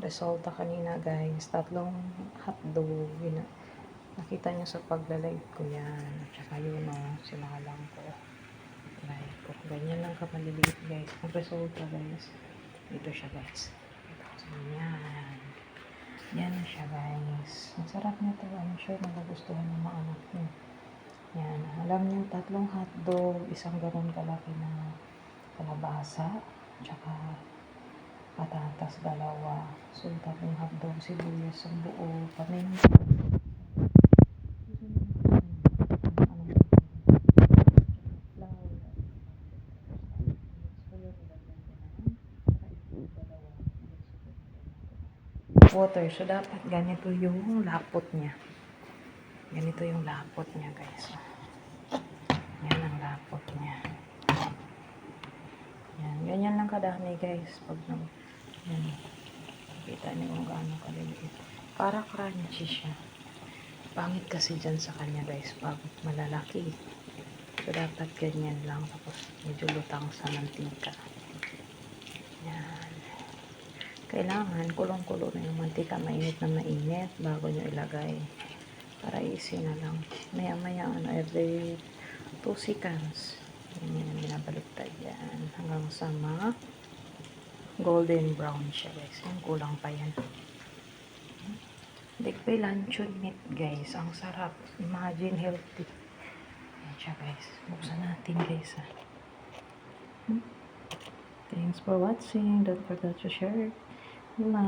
resulta kanina guys. 3 hotdog. Nakita nyo sa pagla-live ko yan. At saka yun o, sinalang ko. Live ko. Ganyan lang kamaliliit guys. Ang resulta guys. Ito siya guys. So, yan. Yan na siya guys. Masarap nito. I'm sure magugustuhan ng mga anak nyo. Yan. Alam nyo, 3 hotdog, 1 galon kalaki na kalabasa, tsaka patatas 2. So, 3 hotdog, sibuyas ang buo, paminta. Water. So, dapat ganito yung lapot niya. Ganito yung lapot niya, guys. Yan ang lapot niya. Yan. Ganyan lang kadami, guys. Pag yan. Kita niyo kung gaano kaliliit. Para crunchy siya. Pangit kasi dyan sa kanya, guys. Pag malalaki. So, dapat ganyan lang. Tapos, medyo lutang sa mantika. Yan. Kailangan kulong-kulo na yung mantika, mainit na mainit bago nyo ilagay. Para easy na lang. Maya-maya, every 2 seconds. Yan, binabaliktad yan. Hanggang sa golden brown siya, guys. Yung kulang pa yan. Dikpay luncheon meat, guys. Ang sarap. Imagine healthy. Yan siya, guys. Buksan natin, guys. Thanks for watching. Don't forget to share. Bye.